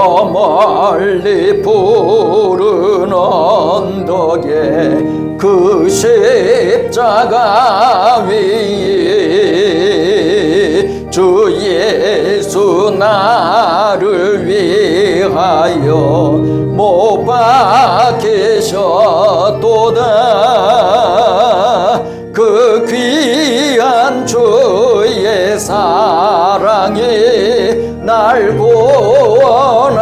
저 멀리 푸른 언덕에 그 십자가 위에 주 예수 나를 위하여 못 박히셨도다. 그 귀한 주의 사랑이 날 구원하시니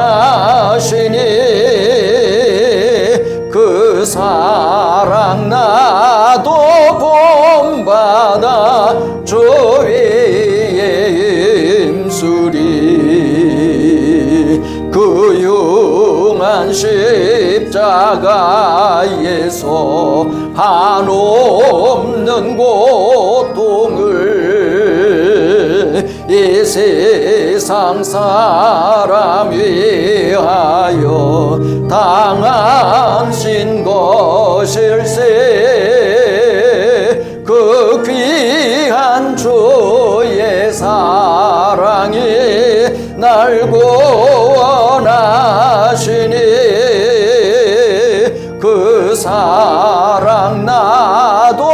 그 사랑 나도 본받아 주 위에 힘쓰리. 그 흉한 십자가에서 한없는 고통을 이 세상 사람 위하여 당하신 것일세. 그 귀한 주의 사랑이 날 구원하시니 그 사랑 나도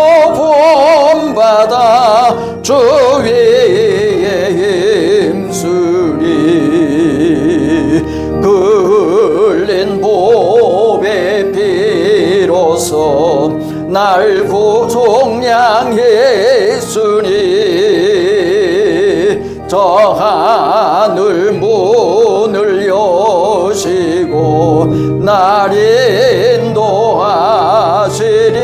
본받아 주 위에 힘쓰리. 그 흘린 보배 피로써 날 구속량했으니 저 하늘 문을 여시고 날 인도하시리.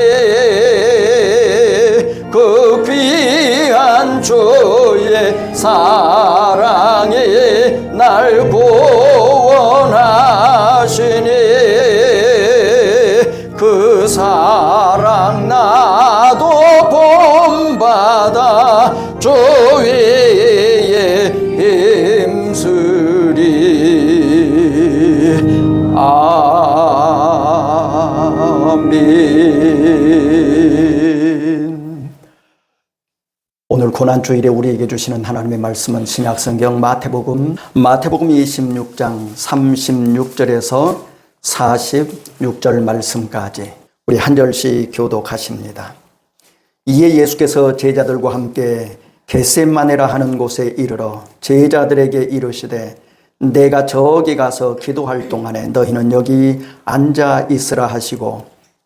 그 귀한 주의 사랑이 날 구원하시니 그 사랑 나도 본받아 주 위에 힘쓰리. 아멘. 오늘 고난주일에 우리에게 주시는 하나님의 말씀은 신약성경 마태복음 26장 36절에서 46절 말씀까지 우리 한 절씩 교독하십니다. 이에 예수께서 제자들과 함께 겟세마네라 하는 곳에 이르러 제자들에게 이르시되 내가 저기 가서 기도할 동안에 너희는 여기 앉아 있으라 하시고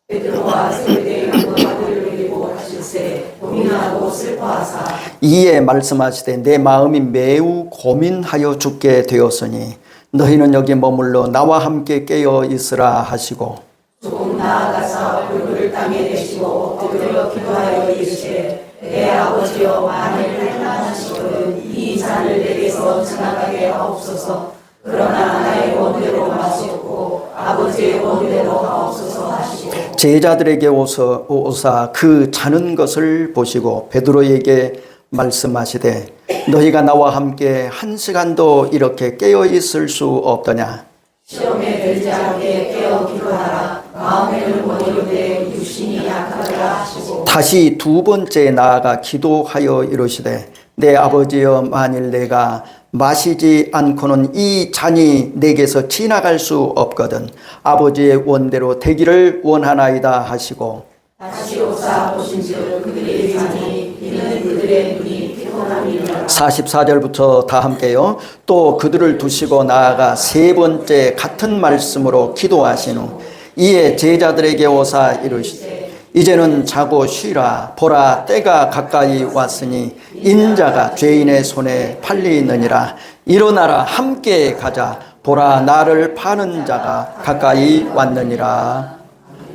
베드로와 세베대의 아들을 보고 하실세 고민하고 슬퍼하사 이에 말씀하시되 내 마음이 매우 고민하여 죽게 되었으니 너희는 여기 머물러 나와 함께 깨어 있으라 하시고 조금 나아가사 얼굴을 땅에 대시고 엎드려 기도하여 이르시되 내 아버지여 만일 할만하시거든 이 잔을 내게서 지나가게 하옵소서. 그러나 나의 원대로 마시옵고 아버지의 원대로 하옵소서 하시고 제자들에게 오사 그 자는 것을 보시고 베드로에게 말씀하시되 너희가 나와 함께 한 시간도 이렇게 깨어 있을 수 없더냐. 시험에 들지 않게 깨어 기도하라. 마음에는 원이로되 육신이 약하리라 하시고 다시 두 번째 나아가 기도하여 이르시되 내 아버지여 만일 내가 마시지 않고는 이 잔이 내게서 지나갈 수 없거든 아버지의 원대로 되기를 원하나이다 하시고 다시 오사 보신즉 그들의 잔이 이는 그들의 눈이 피곤함이니라. 44절부터 다 함께요. 또 그들을 두시고 나아가 세 번째 같은 말씀으로 기도하신 후 이에 제자들에게 오사 이르시되 이제는 자고 쉬라. 보라 때가 가까이 왔으니 인자가 죄인의 손에 팔리느니라. 일어나라 함께 가자. 보라 나를 파는 자가 가까이 왔느니라.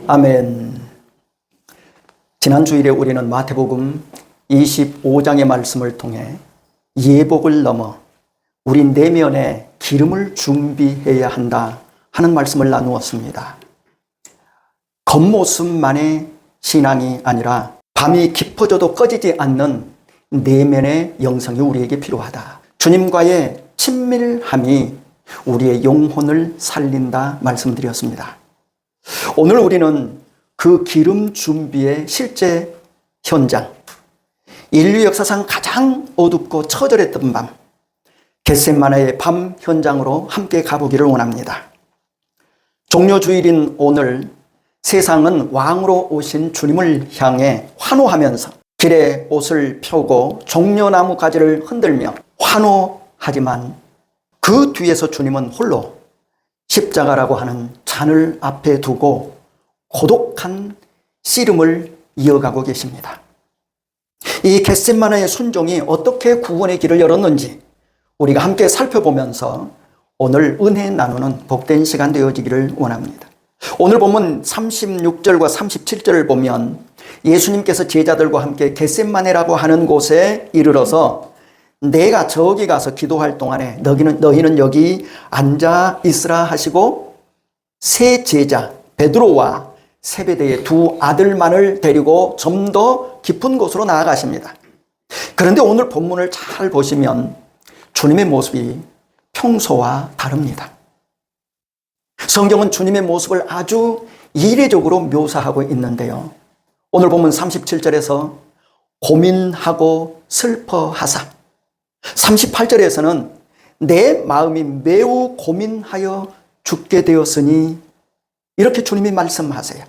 아멘. 지난 주일에 우리는 마태복음 25장의 말씀을 통해 예복을 넘어 우리 내면에 기름을 준비해야 한다 하는 말씀을 나누었습니다. 겉모습만의 신앙이 아니라 밤이 깊어져도 꺼지지 않는 내면의 영성이 우리에게 필요하다. 주님과의 친밀함이 우리의 영혼을 살린다 말씀드렸습니다. 오늘 우리는 그 기름 준비의 실제 현장, 인류 역사상 가장 어둡고 처절했던 밤, 겟세마네의 밤 현장으로 함께 가보기를 원합니다. 종려 주일인 오늘 세상은 왕으로 오신 주님을 향해 환호하면서 길에 옷을 펴고 종려나무 가지를 흔들며 환호하지만 그 뒤에서 주님은 홀로 십자가라고 하는 잔을 앞에 두고 고독한 씨름을 이어가고 계십니다. 이 겟세마네의 순종이 어떻게 구원의 길을 열었는지 우리가 함께 살펴보면서 오늘 은혜 나누는 복된 시간 되어지기를 원합니다. 오늘 본문 36절과 37절을 보면 예수님께서 제자들과 함께 겟세마네라고 하는 곳에 이르러서 내가 저기 가서 기도할 동안에 너희는 여기 앉아 있으라 하시고 세 제자 베드로와 세베대의 두 아들만을 데리고 좀 더 깊은 곳으로 나아가십니다. 그런데 오늘 본문을 잘 보시면 주님의 모습이 평소와 다릅니다. 성경은 주님의 모습을 아주 이례적으로 묘사하고 있는데요. 오늘 본문 37절에서 고민하고 슬퍼하사, 38절에서는 내 마음이 매우 고민하여 죽게 되었으니, 이렇게 주님이 말씀하세요.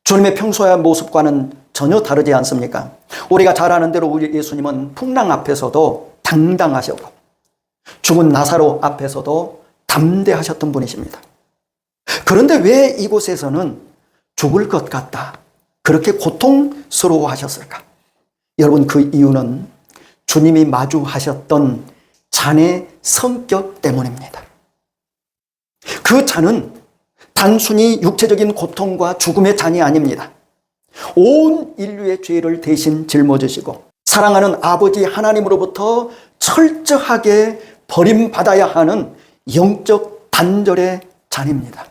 주님의 평소의 모습과는 전혀 다르지 않습니까? 우리가 잘 아는 대로 우리 예수님은 풍랑 앞에서도 당당하셨고 죽은 나사로 앞에서도 담대하셨던 분이십니다. 그런데 왜 이곳에서는 죽을 것 같다, 그렇게 고통스러워하셨을까? 여러분, 그 이유는 주님이 마주하셨던 잔의 성격 때문입니다. 그 잔은 단순히 육체적인 고통과 죽음의 잔이 아닙니다. 온 인류의 죄를 대신 짊어지시고 사랑하는 아버지 하나님으로부터 철저하게 버림받아야 하는 영적 단절의 잔입니다.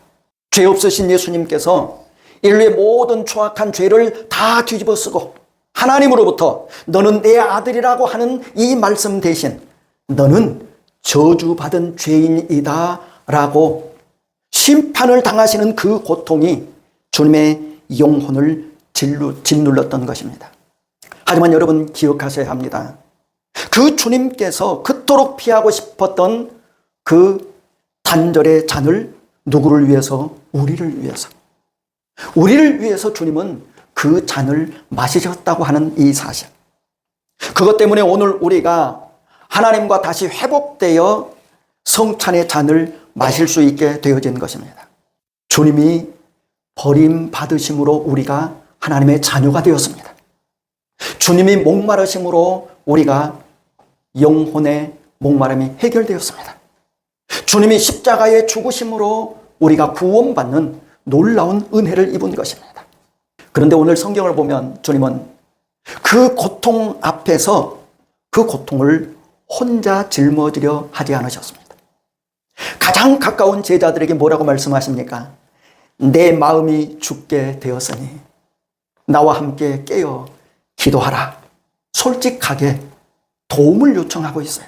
죄 없으신 예수님께서 인류의 모든 추악한 죄를 다 뒤집어 쓰고 하나님으로부터 너는 내 아들이라고 하는 이 말씀 대신 너는 저주받은 죄인이다 라고 심판을 당하시는 그 고통이 주님의 영혼을 짓눌렀던 것입니다. 하지만 여러분, 기억하셔야 합니다. 그 주님께서 그토록 피하고 싶었던 그 단절의 잔을 누구를 위해서? 우리를 위해서. 우리를 위해서 주님은 그 잔을 마시셨다고 하는 이 사실. 그것 때문에 오늘 우리가 하나님과 다시 회복되어 성찬의 잔을 마실 수 있게 되어진 것입니다. 주님이 버림받으심으로 우리가 하나님의 자녀가 되었습니다. 주님이 목마르심으로 우리가 영혼의 목마름이 해결되었습니다. 주님이 십자가의 죽으심으로 우리가 구원받는 놀라운 은혜를 입은 것입니다. 그런데 오늘 성경을 보면 주님은 그 고통 앞에서 그 고통을 혼자 짊어지려 하지 않으셨습니다. 가장 가까운 제자들에게 뭐라고 말씀하십니까? 내 마음이 죽게 되었으니 나와 함께 깨어 기도하라. 솔직하게 도움을 요청하고 있어요.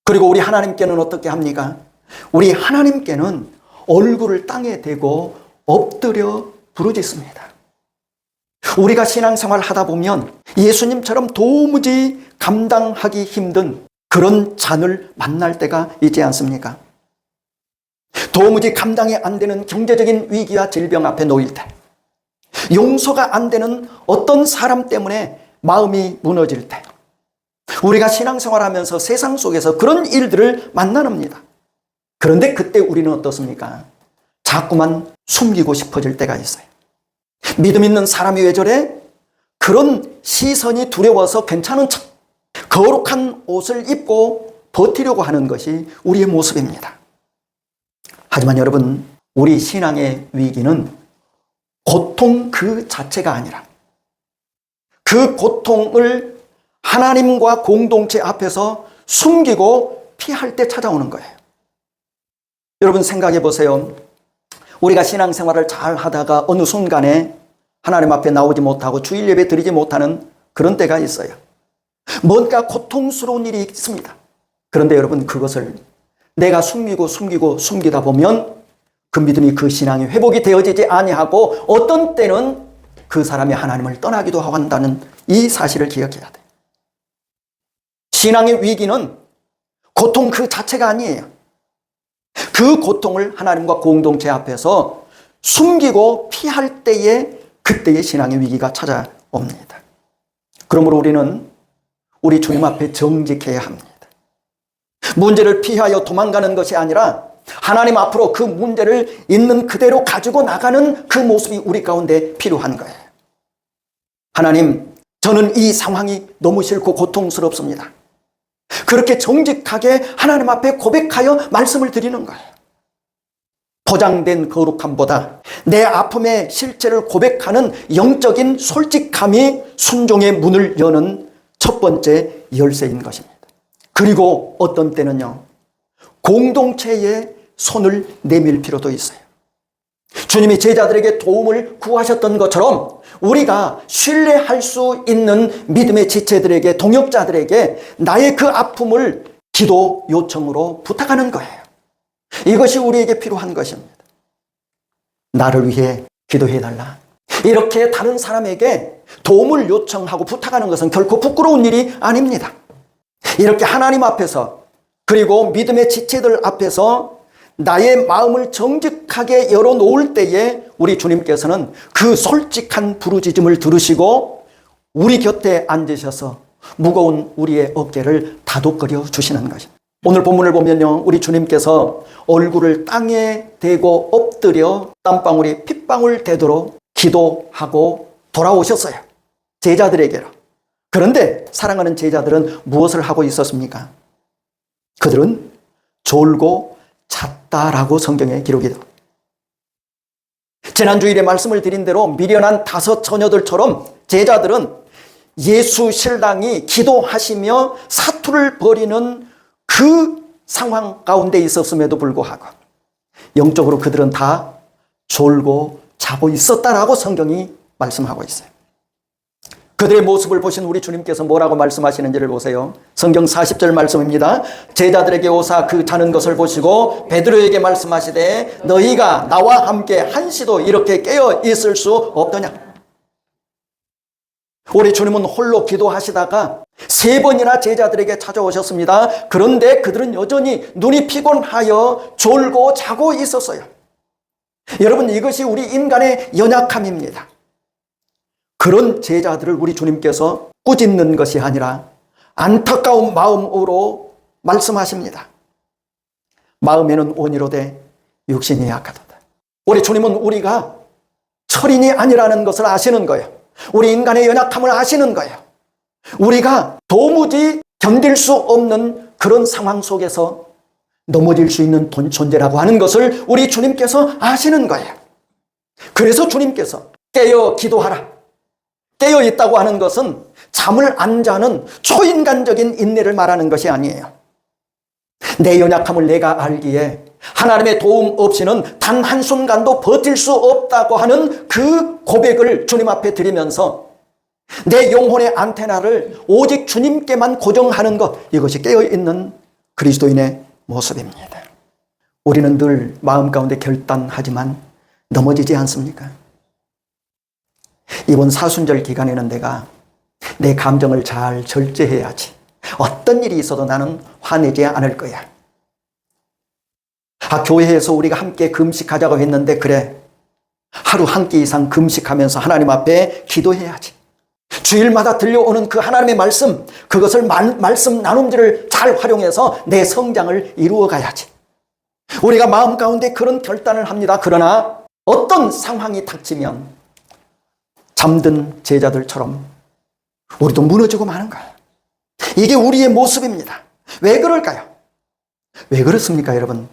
그리고 우리 하나님께는 어떻게 합니까? 우리 하나님께는 얼굴을 땅에 대고 엎드려 부르짖습니다. 우리가 신앙생활 하다 보면 예수님처럼 도무지 감당하기 힘든 그런 잔을 만날 때가 있지 않습니까? 도무지 감당이 안 되는 경제적인 위기와 질병 앞에 놓일 때, 용서가 안 되는 어떤 사람 때문에 마음이 무너질 때, 우리가 신앙생활하면서 세상 속에서 그런 일들을 만납니다. 그런데 그때 우리는 어떻습니까? 자꾸만 숨기고 싶어질 때가 있어요. 믿음 있는 사람이 왜 저래? 그런 시선이 두려워서 괜찮은 척 거룩한 옷을 입고 버티려고 하는 것이 우리의 모습입니다. 하지만 여러분, 우리 신앙의 위기는 고통 그 자체가 아니라 그 고통을 하나님과 공동체 앞에서 숨기고 피할 때 찾아오는 거예요. 여러분, 생각해 보세요. 우리가 신앙생활을 잘 하다가 어느 순간에 하나님 앞에 나오지 못하고 주일 예배 드리지 못하는 그런 때가 있어요. 뭔가 고통스러운 일이 있습니다. 그런데 여러분, 그것을 내가 숨기다 보면 그 믿음이, 그 신앙이 회복이 되어지지 아니하고 어떤 때는 그 사람이 하나님을 떠나기도 하고 한다는 이 사실을 기억해야 돼요. 신앙의 위기는 고통 그 자체가 아니에요. 그 고통을 하나님과 공동체 앞에서 숨기고 피할 때에 그때의 신앙의 위기가 찾아옵니다. 그러므로 우리는 우리 주님 앞에 정직해야 합니다. 문제를 피하여 도망가는 것이 아니라 하나님 앞으로 그 문제를 있는 그대로 가지고 나가는 그 모습이 우리 가운데 필요한 거예요. 하나님, 저는 이 상황이 너무 싫고 고통스럽습니다. 그렇게 정직하게 하나님 앞에 고백하여 말씀을 드리는 거예요. 포장된 거룩함보다 내 아픔의 실체를 고백하는 영적인 솔직함이 순종의 문을 여는 첫 번째 열쇠인 것입니다. 그리고 어떤 때는요, 공동체에 손을 내밀 필요도 있어요. 주님이 제자들에게 도움을 구하셨던 것처럼 우리가 신뢰할 수 있는 믿음의 지체들에게, 동역자들에게 나의 그 아픔을 기도 요청으로 부탁하는 거예요. 이것이 우리에게 필요한 것입니다. 나를 위해 기도해달라. 이렇게 다른 사람에게 도움을 요청하고 부탁하는 것은 결코 부끄러운 일이 아닙니다. 이렇게 하나님 앞에서, 그리고 믿음의 지체들 앞에서 나의 마음을 정직하게 열어놓을 때에 우리 주님께서는 그 솔직한 부르짖음을 들으시고 우리 곁에 앉으셔서 무거운 우리의 어깨를 다독거려 주시는 것입니다. 오늘 본문을 보면요, 우리 주님께서 얼굴을 땅에 대고 엎드려 땀방울이 핏방울 되도록 기도하고 돌아오셨어요. 제자들에게로. 그런데 사랑하는 제자들은 무엇을 하고 있었습니까? 그들은 졸고 잤다라고 성경에 기록이 됩니다. 지난주일에 말씀을 드린 대로 미련한 5 처녀들처럼 제자들은 예수 신랑이 기도하시며 사투를 벌이는 그 상황 가운데 있었음에도 불구하고 영적으로 그들은 다 졸고 자고 있었다라고 성경이 말씀하고 있어요. 그들의 모습을 보신 우리 주님께서 뭐라고 말씀하시는지를 보세요. 성경 40절 말씀입니다. 제자들에게 오사 그 자는 것을 보시고 베드로에게 말씀하시되 너희가 나와 함께 한시도 이렇게 깨어 있을 수 없더냐. 우리 주님은 홀로 기도하시다가 3번이나 제자들에게 찾아오셨습니다. 그런데 그들은 여전히 눈이 피곤하여 졸고 자고 있었어요. 여러분, 이것이 우리 인간의 연약함입니다. 그런 제자들을 우리 주님께서 꾸짖는 것이 아니라 안타까운 마음으로 말씀하십니다. 마음에는 온이로되 육신이 약하도다. 우리 주님은 우리가 철인이 아니라는 것을 아시는 거예요. 우리 인간의 연약함을 아시는 거예요. 우리가 도무지 견딜 수 없는 그런 상황 속에서 넘어질 수 있는 존재라고 하는 것을 우리 주님께서 아시는 거예요. 그래서 주님께서 깨어 기도하라. 깨어 있다고 하는 것은 잠을 안 자는 초인간적인 인내를 말하는 것이 아니에요. 내 연약함을 내가 알기에 하나님의 도움 없이는 단 한순간도 버틸 수 없다고 하는 그 고백을 주님 앞에 드리면서 내 영혼의 안테나를 오직 주님께만 고정하는 것, 이것이 깨어있는 그리스도인의 모습입니다. 우리는 늘 마음 가운데 결단하지만 넘어지지 않습니까? 이번 사순절 기간에는 내가 내 감정을 잘 절제해야지. 어떤 일이 있어도 나는 화내지 않을 거야. 교회에서 우리가 함께 금식하자고 했는데 그래, 하루 한 끼 이상 금식하면서 하나님 앞에 기도해야지. 주일마다 들려오는 그 하나님의 말씀, 그것을 말씀 나눔지를 잘 활용해서 내 성장을 이루어 가야지. 우리가 마음 가운데 그런 결단을 합니다. 그러나 어떤 상황이 닥치면 잠든 제자들처럼 우리도 무너지고 마는 거예요. 이게 우리의 모습입니다. 왜 그럴까요? 왜 그렇습니까, 여러분?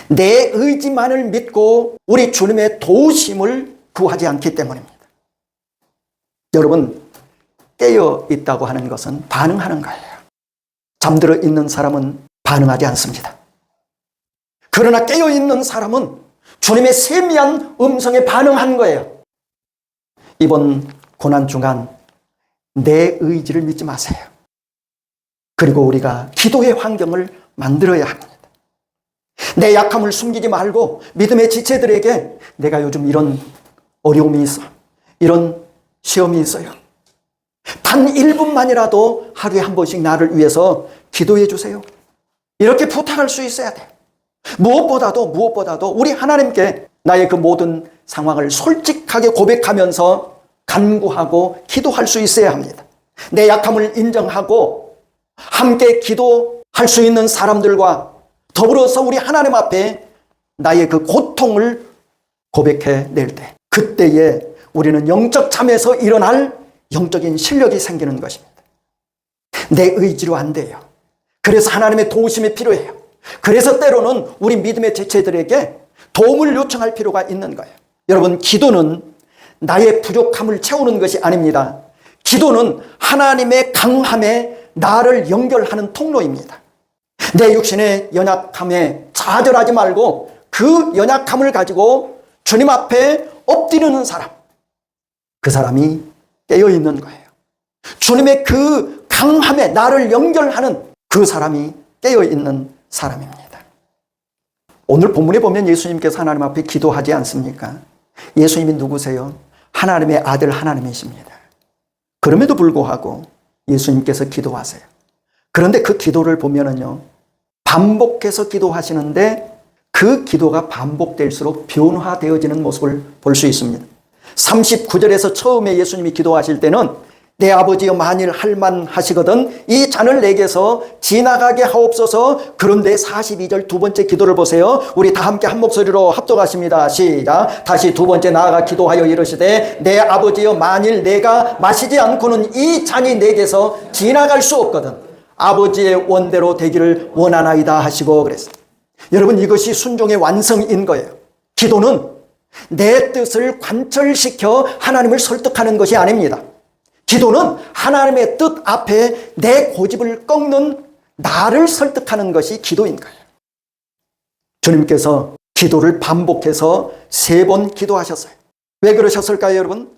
내 의지만을 믿고 우리 주님의 도우심을 구하지 않기 때문입니다. 여러분, 깨어 있다고 하는 것은 반응하는 거예요. 잠들어 있는 사람은 반응하지 않습니다. 그러나 깨어 있는 사람은 주님의 세미한 음성에 반응한 거예요. 이번 고난 중간 내 의지를 믿지 마세요. 그리고 우리가 기도의 환경을 만들어야 합니다. 내 약함을 숨기지 말고 믿음의 지체들에게 내가 요즘 이런 어려움이 있어, 이런 시험이 있어요, 단 1분만이라도 하루에 한 번씩 나를 위해서 기도해 주세요. 이렇게 부탁할 수 있어야 돼요. 무엇보다도 우리 하나님께 나의 그 모든 상황을 솔직하게 고백하면서 간구하고 기도할 수 있어야 합니다. 내 약함을 인정하고 함께 기도할 수 있는 사람들과 더불어서 우리 하나님 앞에 나의 그 고통을 고백해 낼 때, 그때에 우리는 영적 잠에서 일어날 영적인 실력이 생기는 것입니다. 내 의지로 안 돼요. 그래서 하나님의 도우심이 필요해요. 그래서 때로는 우리 믿음의 지체들에게 도움을 요청할 필요가 있는 거예요. 여러분, 기도는 나의 부족함을 채우는 것이 아닙니다. 기도는 하나님의 강함에 나를 연결하는 통로입니다. 내 육신의 연약함에 좌절하지 말고 그 연약함을 가지고 주님 앞에 엎드리는 사람, 그 사람이 깨어있는 거예요. 주님의 그 강함에 나를 연결하는 그 사람이 깨어있는 사람입니다. 오늘 본문에 보면 예수님께서 하나님 앞에 기도하지 않습니까? 예수님이 누구세요? 하나님의 아들 하나님이십니다. 그럼에도 불구하고 예수님께서 기도하세요. 그런데 그 기도를 보면은요, 반복해서 기도하시는데 그 기도가 반복될수록 변화되어지는 모습을 볼 수 있습니다. 39절에서 처음에 예수님이 기도하실 때는 내 아버지여 만일 할만하시거든 이 잔을 내게서 지나가게 하옵소서. 그런데 42절 두 번째 기도를 보세요. 우리 다 함께 한 목소리로 합독하십니다. 시작. 다시 두 번째 나아가 기도하여 이르시되 내 아버지여 만일 내가 마시지 않고는 이 잔이 내게서 지나갈 수 없거든 아버지의 원대로 되기를 원하나이다 하시고 그랬어요. 여러분, 이것이 순종의 완성인 거예요. 기도는 내 뜻을 관철시켜 하나님을 설득하는 것이 아닙니다. 기도는 하나님의 뜻 앞에 내 고집을 꺾는 나를 설득하는 것이 기도인 거예요. 주님께서 기도를 반복해서 3번 기도하셨어요. 왜 그러셨을까요, 여러분?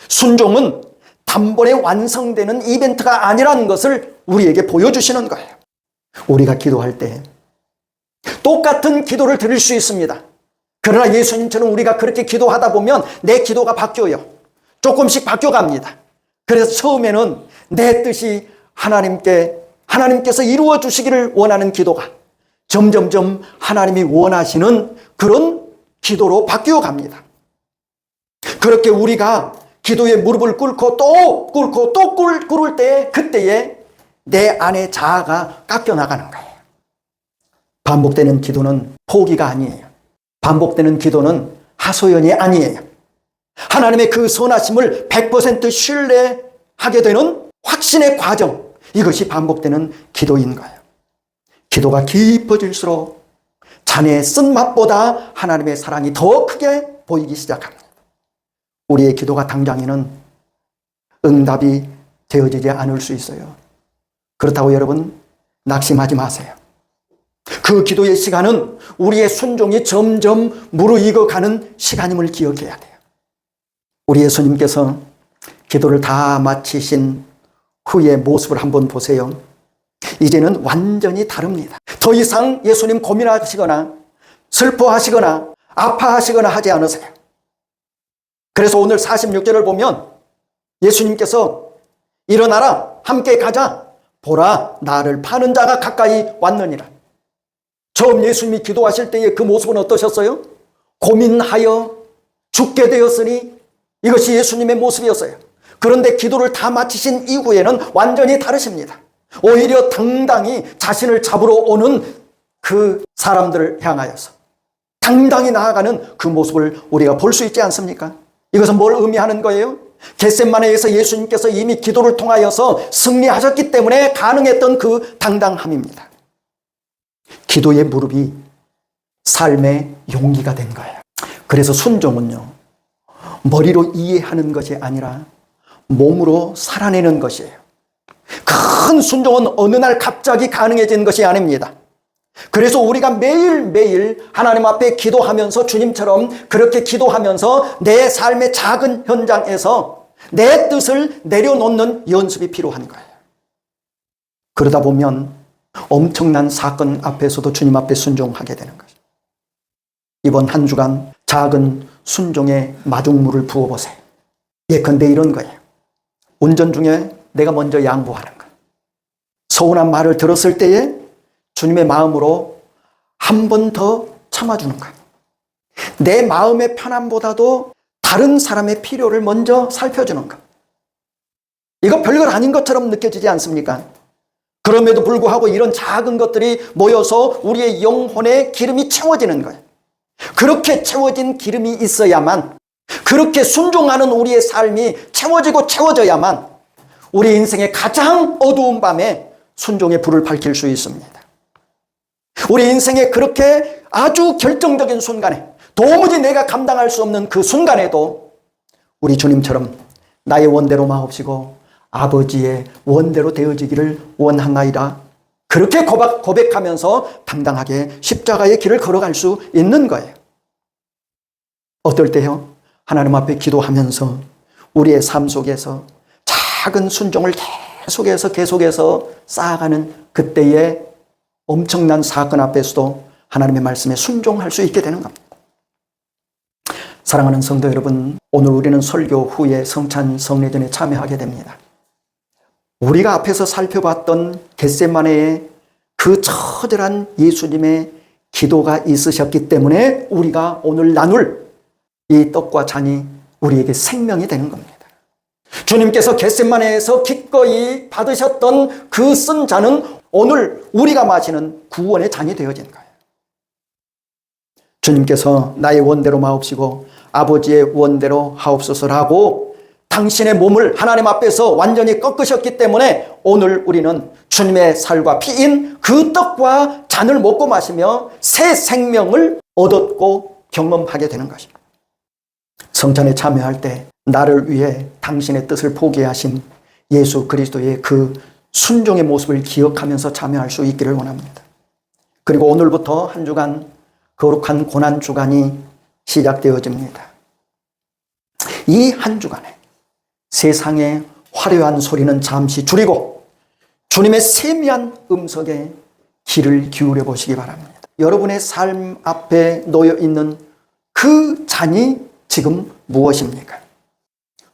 순종은 단번에 완성되는 이벤트가 아니라는 것을 우리에게 보여주시는 거예요. 우리가 기도할 때 똑같은 기도를 드릴 수 있습니다. 그러나 예수님처럼 우리가 그렇게 기도하다 보면 내 기도가 바뀌어요. 조금씩 바뀌어갑니다. 그래서 처음에는 내 뜻이 하나님께서 이루어 주시기를 원하는 기도가 점점점 하나님이 원하시는 그런 기도로 바뀌어 갑니다. 그렇게 우리가 기도에 무릎을 꿇고 또 꿇을 때 그때에 내 안의 자아가 깎여 나가는 거예요. 반복되는 기도는 포기가 아니에요. 반복되는 기도는 하소연이 아니에요. 하나님의 그 선하심을 100% 신뢰하게 되는 확신의 과정, 이것이 반복되는 기도인 거예요. 기도가 깊어질수록 잔의 쓴맛보다 하나님의 사랑이 더 크게 보이기 시작합니다. 우리의 기도가 당장에는 응답이 되어지지 않을 수 있어요. 그렇다고 여러분 낙심하지 마세요. 그 기도의 시간은 우리의 순종이 점점 무르익어가는 시간임을 기억해야 돼요. 우리 예수님께서 기도를 다 마치신 후의 모습을 한번 보세요. 이제는 완전히 다릅니다. 더 이상 예수님 고민하시거나 슬퍼하시거나 아파하시거나 하지 않으세요. 그래서 오늘 46절을 보면 예수님께서 일어나라 함께 가자 보라 나를 파는 자가 가까이 왔느니라. 처음 예수님이 기도하실 때의 그 모습은 어떠셨어요? 고민하여 죽게 되었으니 이것이 예수님의 모습이었어요. 그런데 기도를 다 마치신 이후에는 완전히 다르십니다. 오히려 당당히 자신을 잡으러 오는 그 사람들을 향하여서 당당히 나아가는 그 모습을 우리가 볼 수 있지 않습니까? 이것은 뭘 의미하는 거예요? 겟세마네에서 예수님께서 이미 기도를 통하여서 승리하셨기 때문에 가능했던 그 당당함입니다. 기도의 무릎이 삶의 용기가 된 거예요. 그래서 순종은요, 머리로 이해하는 것이 아니라 몸으로 살아내는 것이에요. 큰 순종은 어느 날 갑자기 가능해진 것이 아닙니다. 그래서 우리가 매일매일 하나님 앞에 기도하면서 주님처럼 그렇게 기도하면서 내 삶의 작은 현장에서 내 뜻을 내려놓는 연습이 필요한 거예요. 그러다 보면 엄청난 사건 앞에서도 주님 앞에 순종하게 되는 거죠. 이번 한 주간 작은 순종의 마중물을 부어보세요. 예컨대 이런 거예요. 운전 중에 내가 먼저 양보하는 거. 서운한 말을 들었을 때에 주님의 마음으로 한 번 더 참아주는 거예요. 내 마음의 편안보다도 다른 사람의 필요를 먼저 살펴주는 것. 이거 별것 아닌 것처럼 느껴지지 않습니까? 그럼에도 불구하고 이런 작은 것들이 모여서 우리의 영혼의 기름이 채워지는 거예요. 그렇게 채워진 기름이 있어야만, 그렇게 순종하는 우리의 삶이 채워지고 채워져야만 우리 인생의 가장 어두운 밤에 순종의 불을 밝힐 수 있습니다. 우리 인생의 그렇게 아주 결정적인 순간에, 도무지 내가 감당할 수 없는 그 순간에도 우리 주님처럼 나의 원대로 마옵시고 아버지의 원대로 되어지기를 원하나이다, 그렇게 고백하면서 당당하게 십자가의 길을 걸어갈 수 있는 거예요. 어떨 때요? 하나님 앞에 기도하면서 우리의 삶 속에서 작은 순종을 계속해서 쌓아가는 그때의 엄청난 사건 앞에서도 하나님의 말씀에 순종할 수 있게 되는 겁니다. 사랑하는 성도 여러분, 오늘 우리는 설교 후에 성찬 성례전에 참여하게 됩니다. 우리가 앞에서 살펴봤던 겟세마네의 그 처절한 예수님의 기도가 있으셨기 때문에 우리가 오늘 나눌 이 떡과 잔이 우리에게 생명이 되는 겁니다. 주님께서 겟세마네에서 기꺼이 받으셨던 그 쓴 잔은 오늘 우리가 마시는 구원의 잔이 되어진 거예요. 주님께서 나의 원대로 마옵시고 아버지의 원대로 하옵소서라고 당신의 몸을 하나님 앞에서 완전히 꺾으셨기 때문에 오늘 우리는 주님의 살과 피인 그 떡과 잔을 먹고 마시며 새 생명을 얻었고 경험하게 되는 것입니다. 성찬에 참여할 때 나를 위해 당신의 뜻을 포기하신 예수 그리스도의 그 순종의 모습을 기억하면서 참여할 수 있기를 원합니다. 그리고 오늘부터 한 주간 거룩한 고난주간이 시작되어집니다. 이 한 주간에 세상의 화려한 소리는 잠시 줄이고 주님의 세미한 음성에 귀를 기울여 보시기 바랍니다. 여러분의 삶 앞에 놓여 있는 그 잔이 지금 무엇입니까?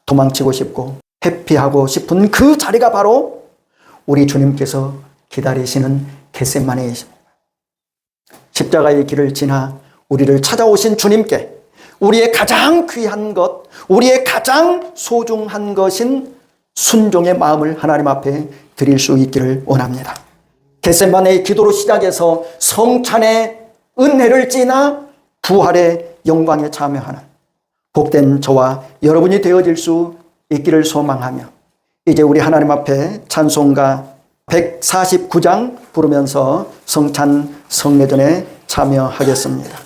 도망치고 싶고 회피하고 싶은 그 자리가 바로 우리 주님께서 기다리시는 겟세마네이십니다. 십자가의 길을 지나 우리를 찾아오신 주님께 우리의 가장 귀한 것, 우리의 가장 소중한 것인 순종의 마음을 하나님 앞에 드릴 수 있기를 원합니다. 겟세마네의 기도로 시작해서 성찬의 은혜를 지나 부활의 영광에 참여하는 복된 저와 여러분이 되어질 수 있기를 소망하며 이제 우리 하나님 앞에 찬송가 149장 부르면서 성찬 성례전에 참여하겠습니다.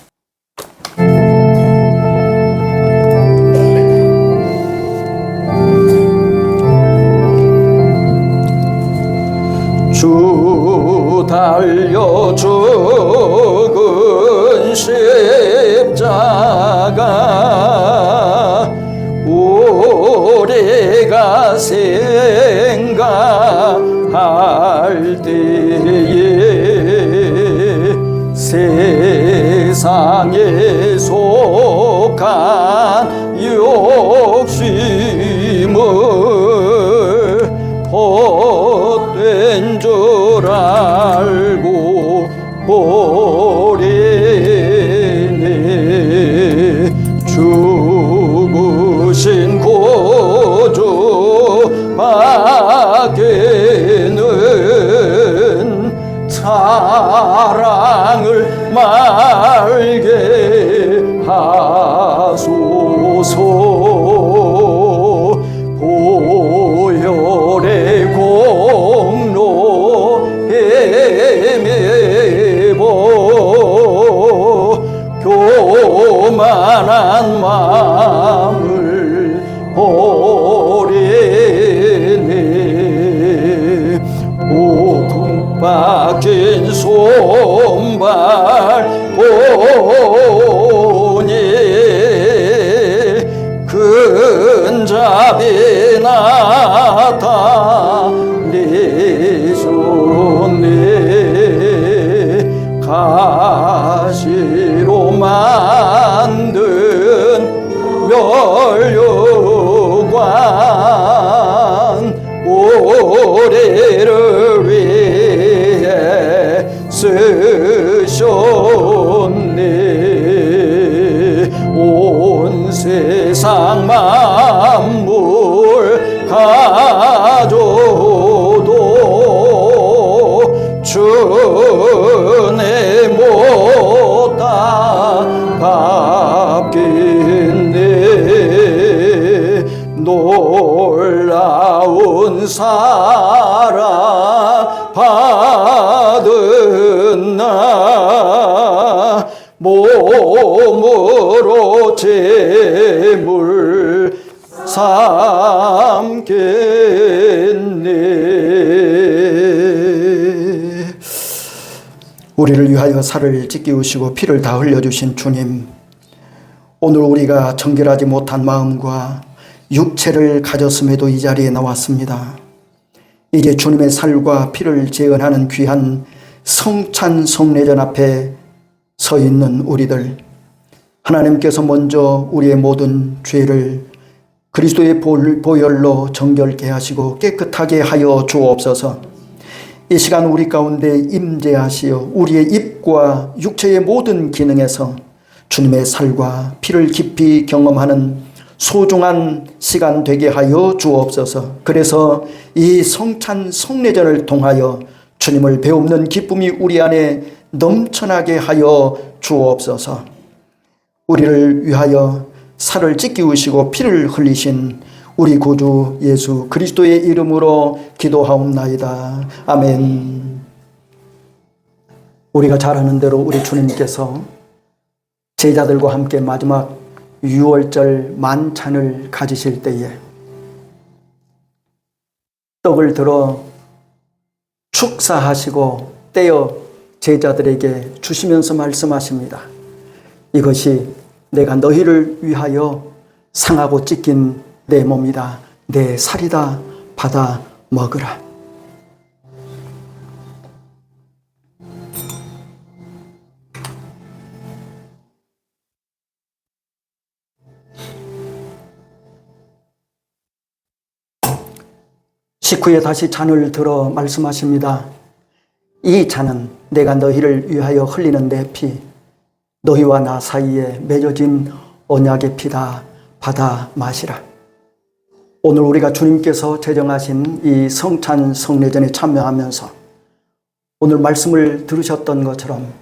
주 달려 죽은 십자가 우리가 생각할 때에 세상에 속한 욕심을 헛된 줄 알고 버리네. 죽으신 구주 밖에는 사랑을 말게 하소서. 보혈의 공로 헤매고 교만한 마음을 버리네. 오금 박힌 손발 보니 근잡이 나타내셨네. 가시로 만든 멸류관 우리를 위해 쓰 우리를 위하여 살을 찢기우시고 피를 다 흘려주신 주님, 오늘 우리가 정결하지 못한 마음과 육체를 가졌음에도 이 자리에 나왔습니다. 이제 주님의 살과 피를 재현하는 귀한 성찬 성례전 앞에 서 있는 우리들, 하나님께서 먼저 우리의 모든 죄를 그리스도의 보혈로 정결케 하시고 깨끗하게 하여 주옵소서. 이 시간 우리 가운데 임재하시어 우리의 입과 육체의 모든 기능에서 주님의 살과 피를 깊이 경험하는 소중한 시간 되게 하여 주옵소서. 그래서 이 성찬 성례전을 통하여 주님을 배우는 기쁨이 우리 안에 넘쳐나게 하여 주옵소서. 우리를 위하여 살을 찢기우시고 피를 흘리신 우리 구주 예수 그리스도의 이름으로 기도하옵나이다. 아멘. 우리가 잘 아는 대로 우리 주님께서 제자들과 함께 마지막 유월절 만찬을 가지실 때에 떡을 들어 축사하시고 떼어 제자들에게 주시면서 말씀하십니다. 이것이 내가 너희를 위하여 상하고 찢긴 내 몸이다. 내 살이다. 받아 먹으라. 식후에 다시 잔을 들어 말씀하십니다. 이 잔은 내가 너희를 위하여 흘리는 내 피, 너희와 나 사이에 맺어진 언약의 피다. 받아 마시라. 오늘 우리가 주님께서 제정하신 이 성찬 성례전에 참여하면서 오늘 말씀을 들으셨던 것처럼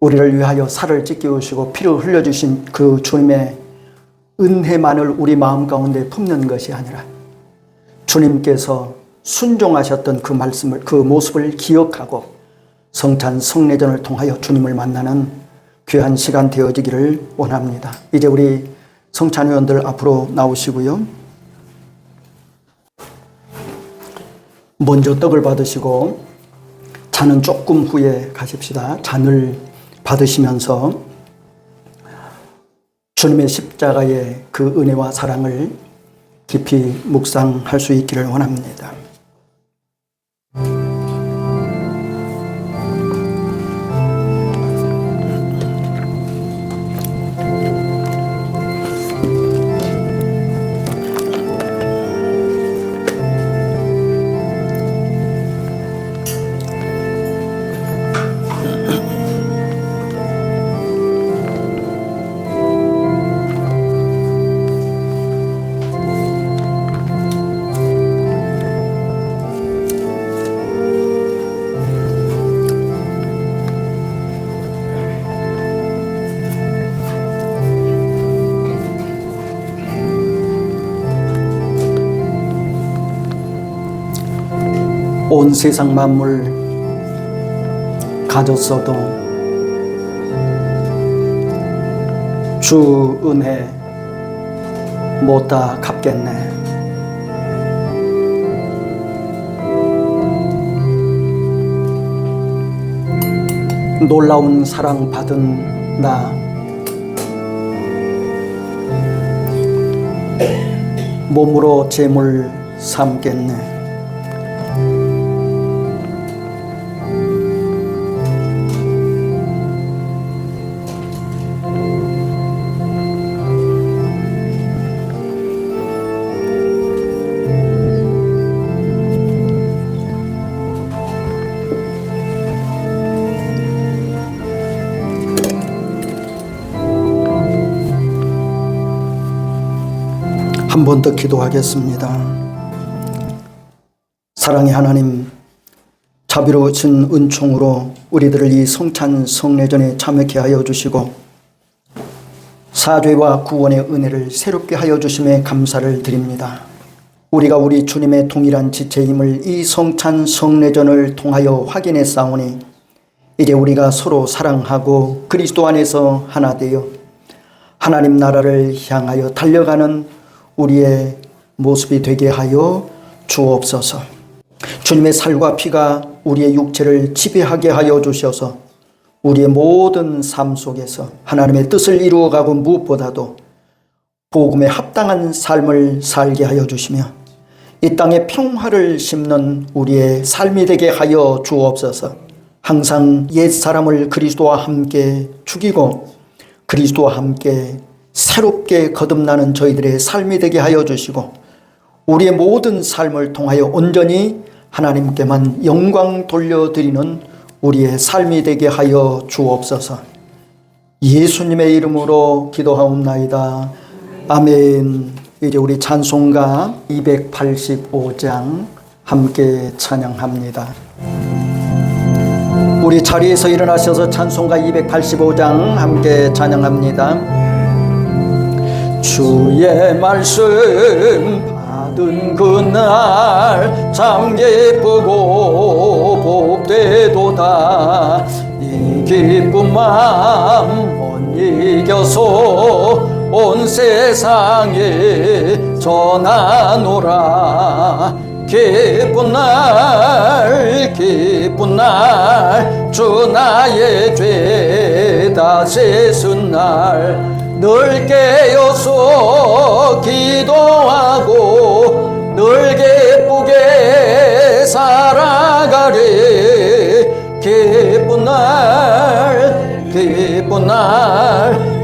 우리를 위하여 살을 찢기우시고 피를 흘려주신 그 주님의 은혜만을 우리 마음 가운데 품는 것이 아니라 주님께서 순종하셨던 그 말씀을, 그 모습을 기억하고 성찬 성례전을 통하여 주님을 만나는 귀한 시간 되어지기를 원합니다. 이제 우리 성찬위원들 앞으로 나오시고요. 먼저 떡을 받으시고 잔은 조금 후에 가십시다. 잔을 받으시면서 주님의 십자가의 그 은혜와 사랑을 깊이 묵상할 수 있기를 원합니다. 온 세상 만물 가졌어도 주 은혜 못다 갚겠네. 놀라운 사랑 받은 나 몸으로 재물 삼겠네. 한 번 더 기도하겠습니다. 사랑의 하나님, 자비로우신 은총으로 우리들을 이 성찬 성례전에 참여케 하여 주시고 사죄와 구원의 은혜를 새롭게 하여 주심에 감사를 드립니다. 우리가 우리 주님의 동일한 지체임을 이 성찬 성례전을 통하여 확인해 싸우니 이제 우리가 서로 사랑하고 그리스도 안에서 하나 되어 하나님 나라를 향하여 달려가는 우리의 모습이 되게 하여 주옵소서. 주님의 살과 피가 우리의 육체를 지배하게 하여 주셔서 우리의 모든 삶 속에서 하나님의 뜻을 이루어가고 무엇보다도 복음에 합당한 삶을 살게 하여 주시며 이 땅에 평화를 심는 우리의 삶이 되게 하여 주옵소서. 항상 옛사람을 그리스도와 함께 죽이고 그리스도와 함께 새롭게 거듭나는 저희들의 삶이 되게 하여 주시고 우리의 모든 삶을 통하여 온전히 하나님께만 영광 돌려드리는 우리의 삶이 되게 하여 주옵소서. 예수님의 이름으로 기도하옵나이다. 아멘. 이제 우리 찬송가 285장 함께 찬양합니다. 우리 자리에서 일어나셔서 찬송가 285장 함께 찬양합니다. 주의 말씀 받은 그날 참 기쁘고 복되도다. 이 기쁜 마음 못 이겨서 온 세상에 전하노라. 기쁜 날 주 나의 죄 다 씻은 날 늘 깨어서 기도하고 늘 기쁘게 살아가리. 기쁜 날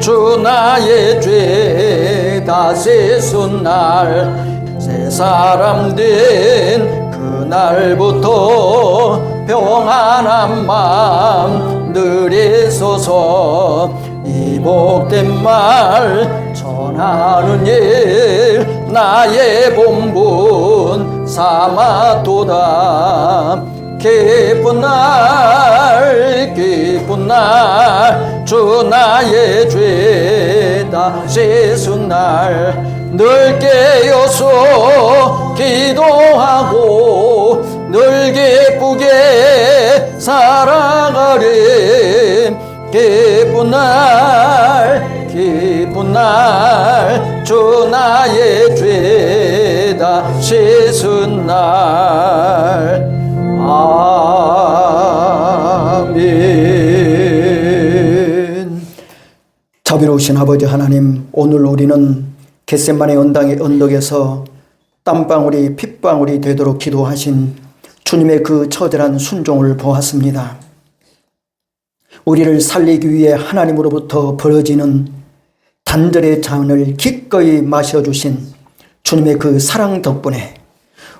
주 나의 죄 다 씻은 날 새 사람 된 그날부터 평안한 마음 늘 있어서 이 복된 말 전하는 일 나의 본분 삼아도다. 기쁜 날 주 나의 죄 다 씻은 날 늘 깨어서 기도하고 늘 기쁘게 살아가리. 기쁜 날 주 나의 죄 다 씻은 날. 아멘. 자비로우신 아버지 하나님, 오늘 우리는 겟세마네 언덕에서 땀방울이 핏방울이 되도록 기도하신 주님의 그 처절한 순종을 보았습니다. 우리를 살리기 위해 하나님으로부터 벌어지는 단절의 잔을 기꺼이 마셔주신 주님의 그 사랑 덕분에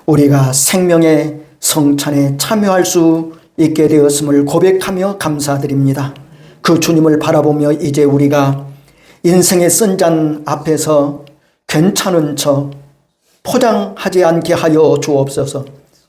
우리가 생명의 성찬에 참여할 수 있게 되었음을 고백하며 감사드립니다. 그 주님을 바라보며 이제 우리가 인생의 쓴 잔 앞에서 괜찮은 척 포장하지 않게 하여 주옵소서.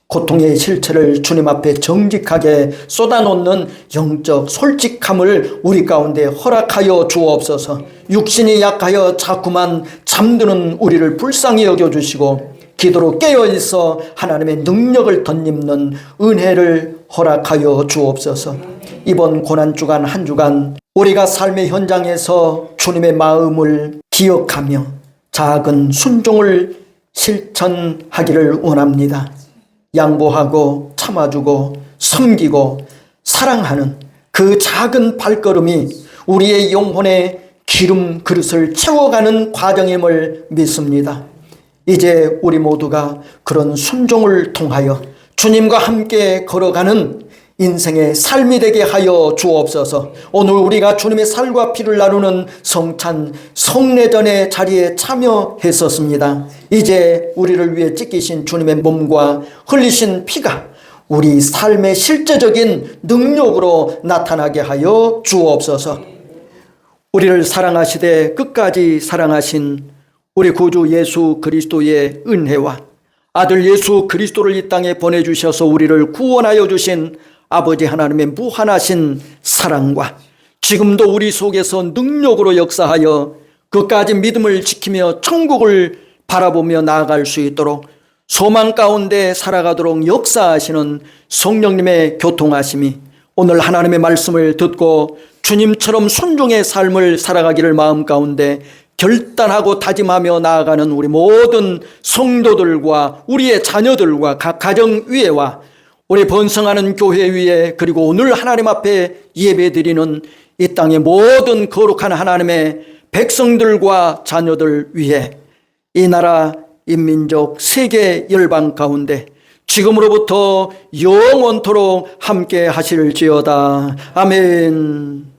고통의 실체를 주님 앞에 정직하게 쏟아놓는 영적 솔직함을 우리 가운데 허락하여 주옵소서. 육신이 약하여 자꾸만 잠드는 우리를 불쌍히 여겨주시고 기도로 깨어있어 하나님의 능력을 덧입는 은혜를 허락하여 주옵소서. 이번 고난주간 한 주간 우리가 삶의 현장에서 주님의 마음을 기억하며 작은 순종을 실천하기를 원합니다. 양보하고 참아주고 섬기고 사랑하는 그 작은 발걸음이 우리의 영혼의 기름 그릇을 채워가는 과정임을 믿습니다. 이제 우리 모두가 그런 순종을 통하여 주님과 함께 걸어가는 인생의 삶이 되게 하여 주옵소서. 오늘 우리가 주님의 살과 피를 나누는 성찬 성례전의 자리에 참여했었습니다. 이제 우리를 위해 찢기신 주님의 몸과 흘리신 피가 우리 삶의 실제적인 능력으로 나타나게 하여 주옵소서. 우리를 사랑하시되 끝까지 사랑하신 우리 구주 예수 그리스도의 은혜와 아들 예수 그리스도를 이 땅에 보내주셔서 우리를 구원하여 주신 아버지 하나님의 무한하신 사랑과 지금도 우리 속에서 능력으로 역사하여 끝까지 믿음을 지키며 천국을 바라보며 나아갈 수 있도록 소망 가운데 살아가도록 역사하시는 성령님의 교통하심이 오늘 하나님의 말씀을 듣고 주님처럼 순종의 삶을 살아가기를 마음 가운데 결단하고 다짐하며 나아가는 우리 모든 성도들과 우리의 자녀들과 각 가정 위에와 우리 번성하는 교회 위에 그리고 오늘 하나님 앞에 예배드리는 이 땅의 모든 거룩한 하나님의 백성들과 자녀들 위에 이 나라, 이 민족, 세계 열방 가운데 지금으로부터 영원토록 함께 하실지어다. 아멘.